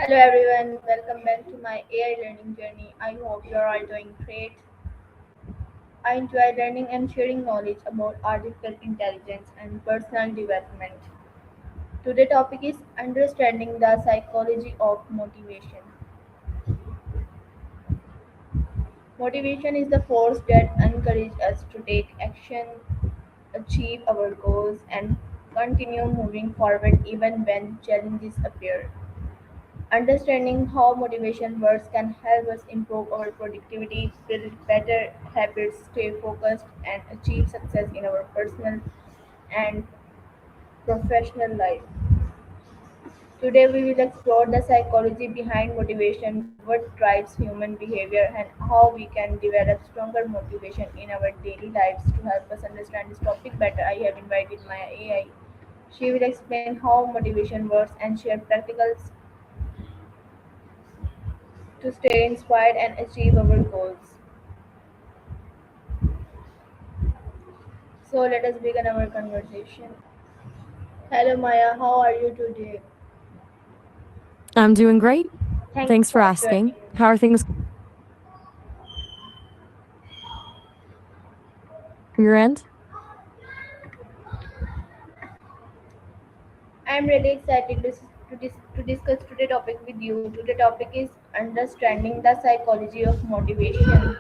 Hello everyone, welcome back to my AI learning journey. I hope you are all doing great. I enjoy learning and sharing knowledge about artificial intelligence and personal development. Today's topic is understanding the psychology of motivation. Motivation is the force that encourages us to take action, achieve our goals, and continue moving forward even when challenges appear. Understanding how motivation works can help us improve our productivity, build better habits, stay focused, and achieve success in our personal and professional life. Today, we will explore the psychology behind motivation, what drives human behavior, and how we can develop stronger motivation in our daily lives. To help us understand this topic better, I have invited my AI. She will explain how motivation works and share practical to stay inspired and achieve our goals. So let us begin our conversation. Hello Maya, how are you today? I'm doing great. Thank you Thanks for for asking. joining How me. are things from your end? I am really excited to discuss today's topic with you. Today's topic is understanding the psychology of motivation.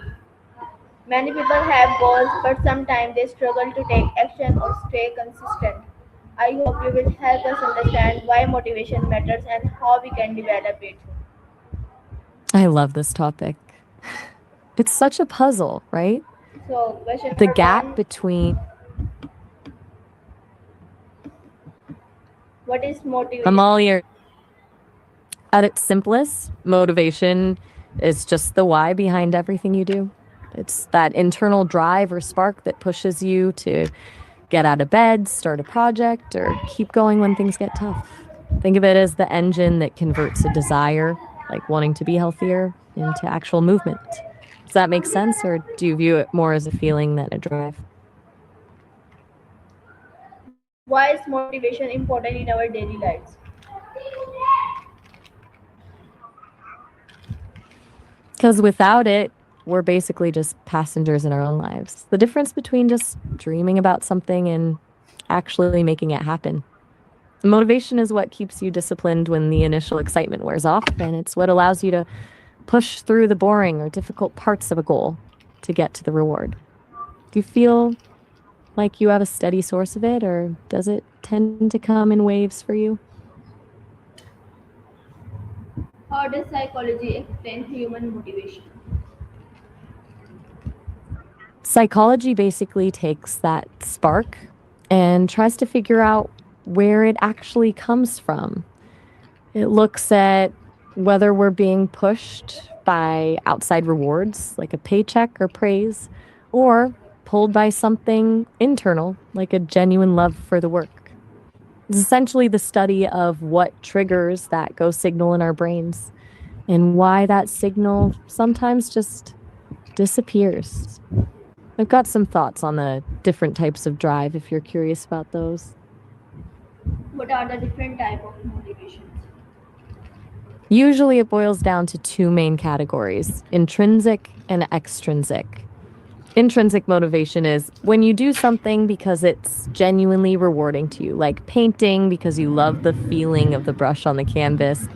Many people have goals, but sometimes they struggle to take action or stay consistent. I hope you will help us understand why motivation matters and how we can develop it. I love this topic. It's such a puzzle, right? So, question The number gap one, between, what is I'm motivation? all ears. At its simplest, motivation is just the why behind everything you do. It's that internal drive or spark that pushes you to get out of bed, start a project, or keep going when things get tough. Think of it as the engine that converts a desire, like wanting to be healthier, into actual movement. Does that make sense, or do you view it more as a feeling than a drive? Why is motivation important in our daily lives? Because without it, we're basically just passengers in our own lives. The difference between just dreaming about something and actually making it happen. Motivation is what keeps you disciplined when the initial excitement wears off, and it's what allows you to push through the boring or difficult parts of a goal to get to the reward. Do you feel like you have a steady source of it, or does it tend to come in waves for you? How does psychology explain human motivation? Psychology basically takes that spark and tries to figure out where it actually comes from. It looks at whether we're being pushed by outside rewards, like a paycheck or praise, or pulled by something internal, like a genuine love for the work. It's essentially the study of what triggers that go signal in our brains and why that signal sometimes just disappears. I've got some thoughts on the different types of drive if you're curious about those. What are the different type of motivations? Usually it boils down to two main categories: intrinsic and extrinsic. Intrinsic motivation is when you do something because it's genuinely rewarding to you, like painting because you love the feeling of the brush on the canvas.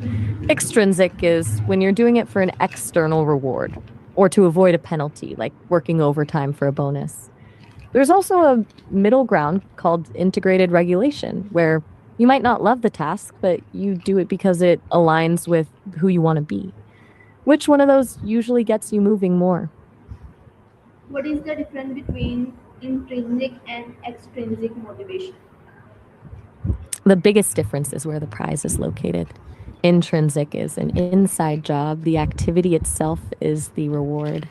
Extrinsic is when you're doing it for an external reward or to avoid a penalty, like working overtime for a bonus. There's also a middle ground called integrated regulation, where you might not love the task, but you do it because it aligns with who you want to be. Which one of those usually gets you moving more? What is the difference between intrinsic and extrinsic motivation? The biggest difference is where the prize is located. Intrinsic is an inside job, the activity itself is the reward.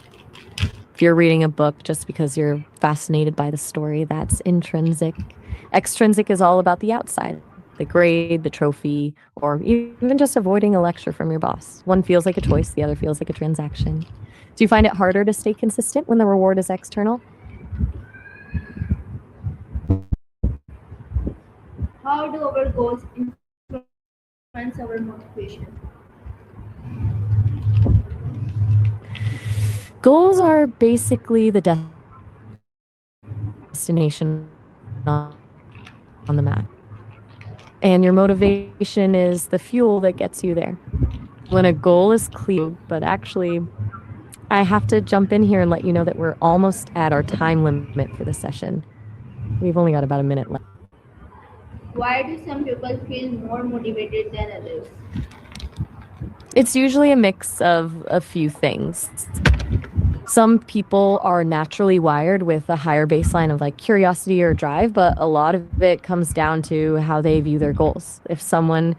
If you're reading a book just because you're fascinated by the story, that's intrinsic. Extrinsic is all about the outside, the grade, the trophy, or even just avoiding a lecture from your boss. One feels like a choice, the other feels like a transaction. Do you find it harder to stay consistent when the reward is external? How do our goals influence our motivation? Goals are basically the destination on the map. And your motivation is the fuel that gets you there. When a goal is clear, but actually, I have to jump in here and let you know that we're almost at our time limit for this session. We've only got about a minute left. Why do some people feel more motivated than others? It's usually a mix of a few things. Some people are naturally wired with a higher baseline of like curiosity or drive, but a lot of it comes down to how they view their goals. If someone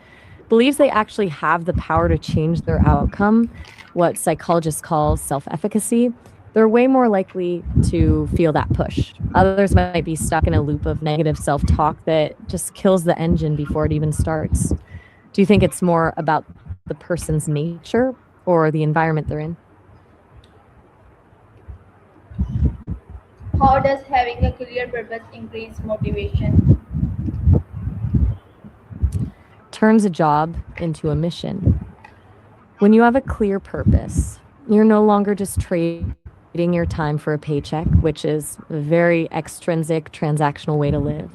believes they actually have the power to change their outcome, what psychologists call self-efficacy, they're way more likely to feel that push. Others might be stuck in a loop of negative self-talk that just kills the engine before it even starts. Do you think it's more about the person's nature or the environment they're in? How does having a clear purpose increase motivation? Turns a job into a mission. When you have a clear purpose, you're no longer just trading your time for a paycheck, which is a very extrinsic, transactional way to live.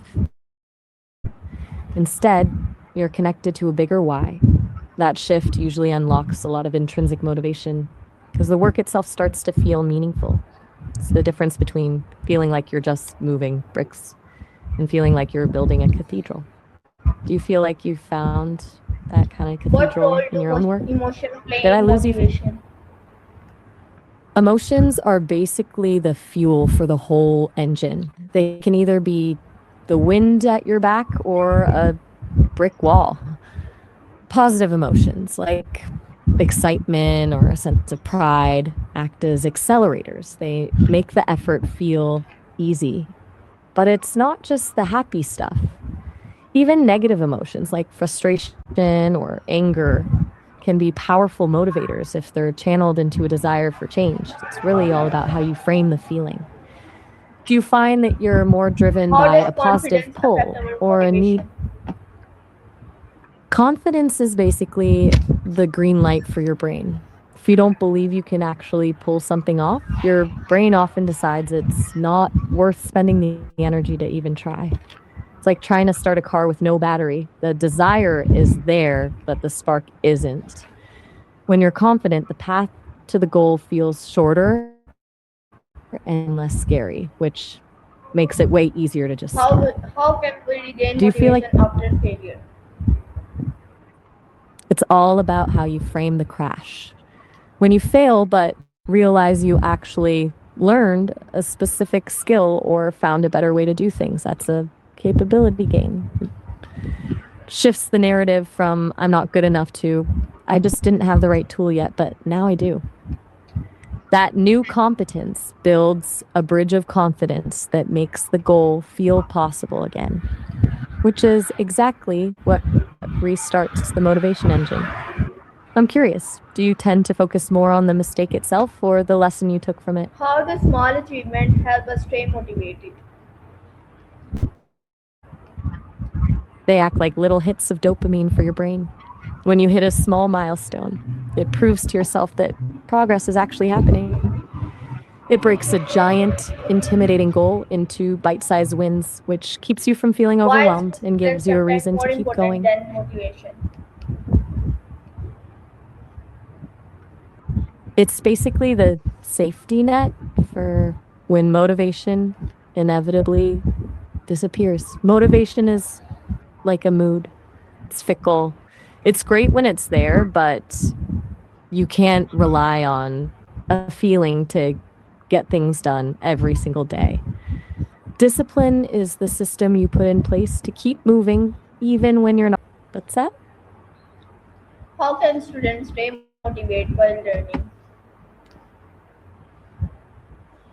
Instead, you're connected to a bigger why. That shift usually unlocks a lot of intrinsic motivation because the work itself starts to feel meaningful. It's the difference between feeling like you're just moving bricks and feeling like you're building a cathedral. Do you feel like you found that kind of What cathedral role in your own work? do emotions play Did I in lose you? motivation? Emotions are basically the fuel for the whole engine. They can either be the wind at your back or a brick wall. Positive emotions like excitement or a sense of pride act as accelerators. They make the effort feel easy. But it's not just the happy stuff. Even negative emotions like frustration or anger can be powerful motivators if they're channeled into a desire for change. It's really all about how you frame the feeling. Do you find that you're more driven How by does a positive confidence affect pull our or a need? motivation? Confidence is basically the green light for your brain. If you don't believe you can actually pull something off, your brain often decides it's not worth spending the energy to even try. It's like trying to start a car with no battery. The desire is there, but the spark isn't. When you're confident, the path to the goal feels shorter and less scary, which makes it way easier to just start. How can we regain Do you feel like motivation after failure? it's all about how you frame the crash? When you fail, but realize you actually learned a specific skill or found a better way to do things, that's a capability gain. Shifts the narrative from I'm not good enough to I just didn't have the right tool yet, but now I do. That new competence builds a bridge of confidence that makes the goal feel possible again, which is exactly what restarts the motivation engine. I'm curious, do you tend to focus more on the mistake itself or the lesson you took from it? How does small achievement help us stay motivated? They act like little hits of dopamine for your brain. When you hit a small milestone, it proves to yourself that progress is actually happening. It breaks a giant, intimidating goal into bite-sized wins, which keeps you from feeling Why is overwhelmed and gives confidence you a effect reason more to keep important going. than motivation? It's basically the safety net for when motivation inevitably disappears. Motivation is like a mood. It's fickle. It's great when it's there, but you can't rely on a feeling to get things done every single day. Discipline is the system you put in place to keep moving even when you're not. What's that? How can students stay motivated while learning?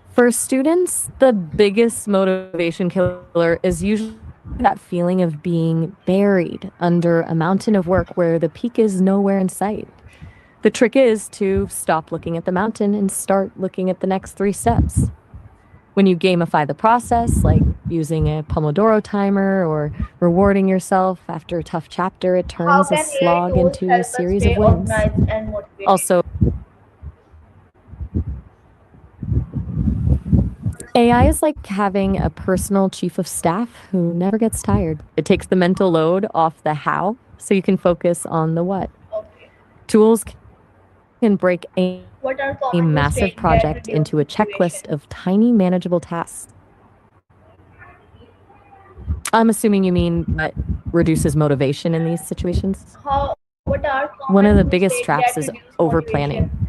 For students, the biggest motivation killer is usually that feeling of being buried under a mountain of work where the peak is nowhere in sight. The trick is to stop looking at the mountain and start looking at the next 3 steps. When you gamify the process, like using a Pomodoro timer or rewarding yourself after a tough chapter, it How turns a can AI slog tools into a help us series stay of wins. organized and motivated? Also, AI is like having a personal chief of staff who never gets tired. It takes the mental load off the how so you can focus on the what. Okay. Tools can break a What are massive common mistakes that project reduce into a checklist motivation? of tiny, manageable tasks. I'm assuming you mean what reduces motivation in these situations? What are One of common the biggest mistakes traps that is reduce over planning. motivation?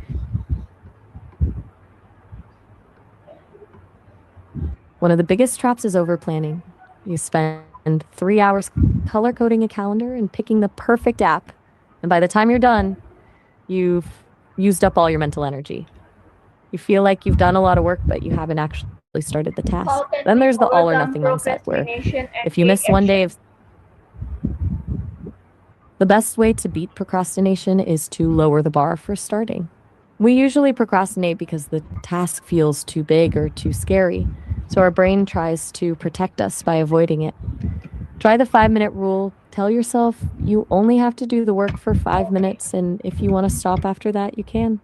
One of the biggest traps is over planning. You spend 3 hours color coding a calendar and picking the perfect app. And by the time you're done, you've used up all your mental energy. You feel like you've done a lot of work, but you haven't actually started the task. How can Then we there's the all or overcome nothing mindset where procrastination and if you take miss one day action? of the best way to beat procrastination is to lower the bar for starting. We usually procrastinate because the task feels too big or too scary, so our brain tries to protect us by avoiding it. Try the 5-minute rule. Tell yourself you only have to do the work for 5 minutes, and if you want to stop after that, you can.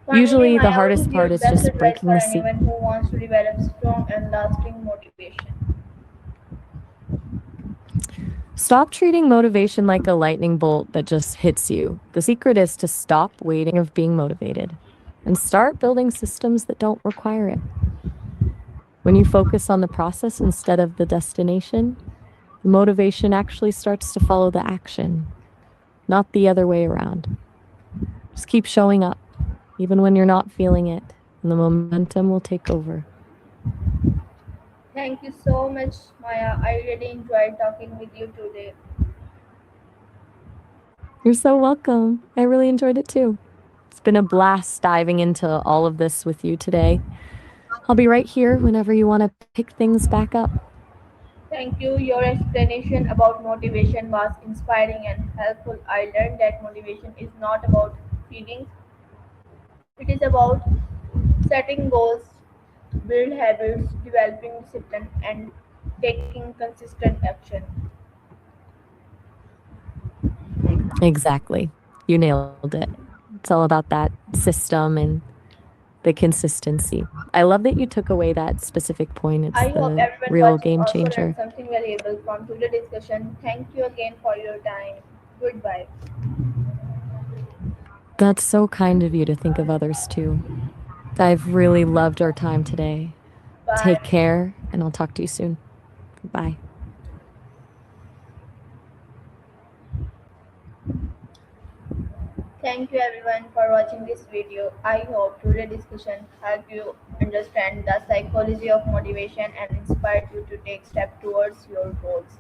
Finally, Usually, the Maya, what hardest is your part is best just advice breaking for the anyone who wants to develop strong and lasting motivation? Stop treating motivation like a lightning bolt that just hits you. The secret is to stop waiting of being motivated and start building systems that don't require it. When you focus on the process instead of the destination, the motivation actually starts to follow the action, not the other way around. Just keep showing up, even when you're not feeling it, and the momentum will take over. Thank you so much, Maya. I really enjoyed talking with you today. You're so welcome. I really enjoyed it too. It's been a blast diving into all of this with you today. I'll be right here whenever you want to pick things back up. Thank you. Your explanation about motivation was inspiring and helpful. I learned that motivation is not about feelings, it is about setting goals, build habits, developing discipline, and taking consistent action. Exactly. You nailed it. It's all about that system and the consistency. I love that you took away that specific point. It's I hope the everyone real watching game also changer. learned something valuable from today's discussion. Thank you again for your time. Goodbye. That's so kind of you to think of others too. I've really loved our time today. Take Bye. care, and I'll talk to you soon. Bye. Thank you everyone for watching this video. I hope today's discussion helped you understand the psychology of motivation and inspired you to take steps towards your goals.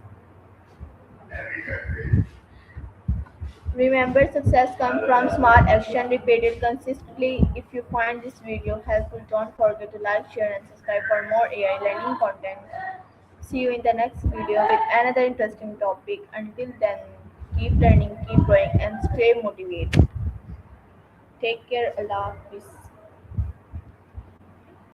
Remember, success comes from smart action repeated consistently. If you find this video helpful, don't forget to like, share, and subscribe for more AI learning content. See you in the next video with another interesting topic. Until then, keep learning, keep growing, and stay motivated. Take care. Allah Hafiz.